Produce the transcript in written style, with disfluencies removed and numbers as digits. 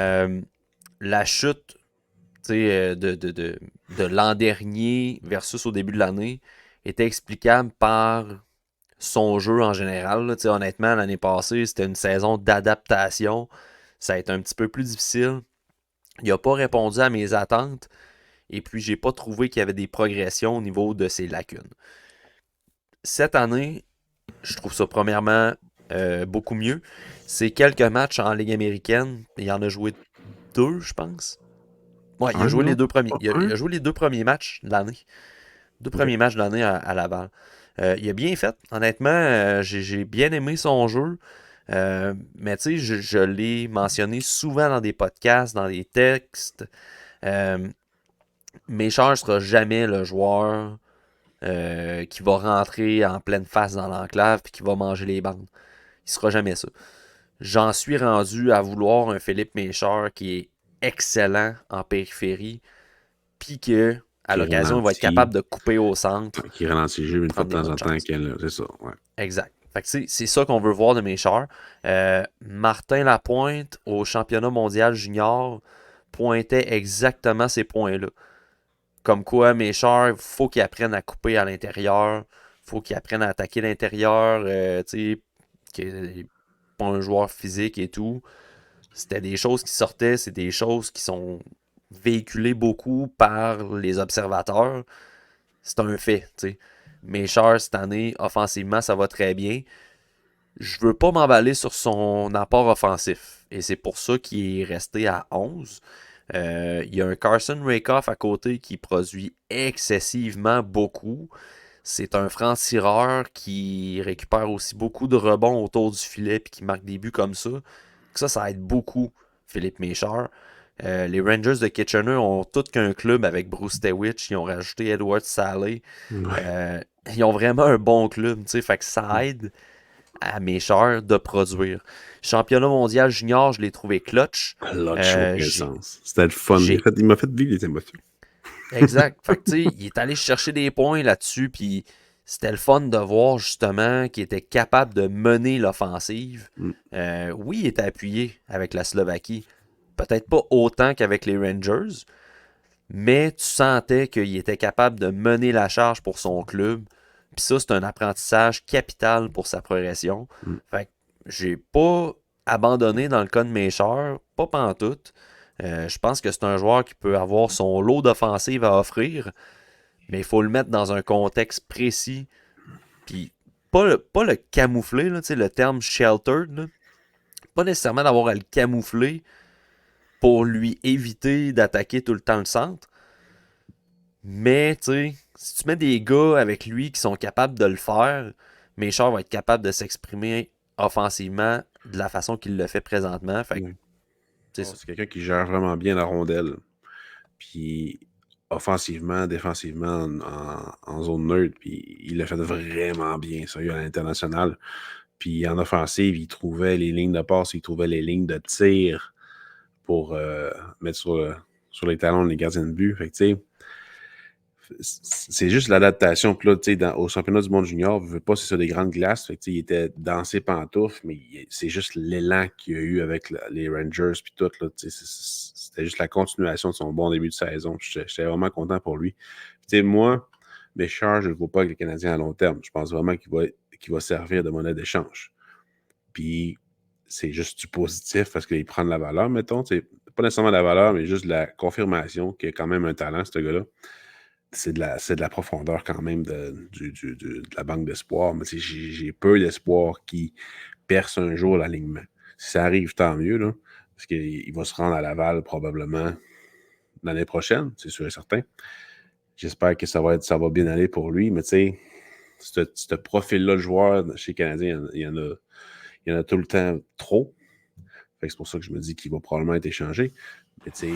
Euh, la chute de l'an dernier versus au début de l'année était explicable par son jeu en général. Là. Honnêtement, l'année passée, c'était une saison d'adaptation. Ça a été un petit peu plus difficile. Il n'a pas répondu à mes attentes. Et puis, j'ai pas trouvé qu'il y avait des progressions au niveau de ses lacunes. Cette année, je trouve ça premièrement beaucoup mieux. C'est quelques matchs en Ligue américaine. Il en a joué deux, je pense. Ouais, il a Un, joué les non? deux premiers. Pas Il un? a joué les deux premiers matchs de l'année. Deux Ok. premiers matchs de l'année à Laval. Il a bien fait. Honnêtement, j'ai bien aimé son jeu. Mais tu sais, je l'ai mentionné souvent dans des podcasts, dans des textes. Euh, Méchard ne sera jamais le joueur qui va rentrer en pleine face dans l'enclave et qui va manger les bandes. Il sera jamais ça. J'en suis rendu à vouloir un Philippe Méchard qui est excellent en périphérie, puis que à Qui l'occasion, il va être ralentit. capable de couper au centre, Qui ralentit le jeu une fois prendre de des temps bonnes en temps. chances. C'est ça, ouais. Exact. Fait que c'est ça qu'on veut voir de Méchard. Martin Lapointe, au championnat mondial junior, pointait exactement ces points-là. Comme quoi, Méchard, faut qu'il apprenne à couper à l'intérieur, faut qu'il apprenne à attaquer l'intérieur, tu sais, qu'il n'est pas un joueur physique et tout. C'était des choses qui sortaient, c'est des choses qui sont véhiculées beaucoup par les observateurs. C'est un fait, tu sais. Méchard, cette année, offensivement, ça va très bien. Je veux pas m'emballer sur son apport offensif. Et c'est pour ça qu'il est resté à 11. Il y a un Carson Rakoff à côté qui produit excessivement beaucoup. C'est un franc-tireur qui récupère aussi beaucoup de rebonds autour du filet et qui marque des buts comme ça. Ça aide beaucoup Philippe Méchard. Les Rangers de Kitchener ont tout qu'un club avec Bruce Tewich. Ils ont rajouté Edward Saleh. Ouais. Euh, Ils ont vraiment un bon club. Fait que ça aide à Méchard de produire. Championnat mondial junior, je l'ai trouvé clutch. Clutch au Euh, aucun j'ai, sens. C'était le fun. j'ai Il m'a fait vivre les émotions. Exact. Fait que, tu sais, il est allé chercher des points là-dessus, puis c'était le fun de voir justement qu'il était capable de mener l'offensive. Mm. Oui, il était appuyé avec la Slovaquie. Peut-être pas autant qu'avec les Rangers, mais tu sentais qu'il était capable de mener la charge pour son club. Puis ça, c'est un apprentissage capital pour sa progression. Mm. Fait que j'ai pas abandonné dans le cas de Mécheur, pas pantoute. Je pense que c'est un joueur qui peut avoir son lot d'offensive à offrir, mais il faut le mettre dans un contexte précis. Puis pas le camoufler, là, le terme sheltered. Là. Pas nécessairement d'avoir à le camoufler pour lui éviter d'attaquer tout le temps le centre. Mais, tu sais, si tu mets des gars avec lui qui sont capables de le faire, Méchard va être capable de s'exprimer offensivement de la façon qu'il le fait présentement. Fait que, Ouais. c'est Oh, ça. c'est quelqu'un qui gère vraiment bien la rondelle. Puis offensivement, défensivement, en zone neutre. Puis il l'a fait vraiment bien, sérieux, à l'international. Puis en offensive, il trouvait les lignes de passe, il trouvait les lignes de tir pour mettre sur les talons les gardiens de but. Fait que, tu sais, c'est juste l'adaptation. Puis là, tu sais, au championnat du monde junior, je veux pas, c'est sur des grandes glaces. Fait que, tu sais, il était dans ses pantoufles, mais c'est juste l'élan qu'il y a eu avec les Rangers puis tout. Là, tu sais, c'était juste la continuation de son bon début de saison. J'étais vraiment content pour lui. Puis, tu sais, moi, Béchard, je ne le vois pas avec les Canadiens à long terme. Je pense vraiment qu'il va servir de monnaie d'échange. Puis, c'est juste du positif parce qu'il prend de la valeur, mettons. Pas nécessairement de la valeur, mais juste de la confirmation qu'il a quand même un talent, ce gars-là. C'est de la profondeur quand même de la banque d'espoir. Mais j'ai peu d'espoir qu'il perce un jour l'alignement. Si ça arrive, tant mieux, là, parce qu'il va se rendre à Laval probablement l'année prochaine, c'est sûr et certain. J'espère que ça va bien aller pour lui, mais tu sais, ce profil-là de joueur chez les Canadiens, il y en a tout le temps trop. Fait que c'est pour ça que je me dis qu'il va probablement être échangé. Mais tu sais,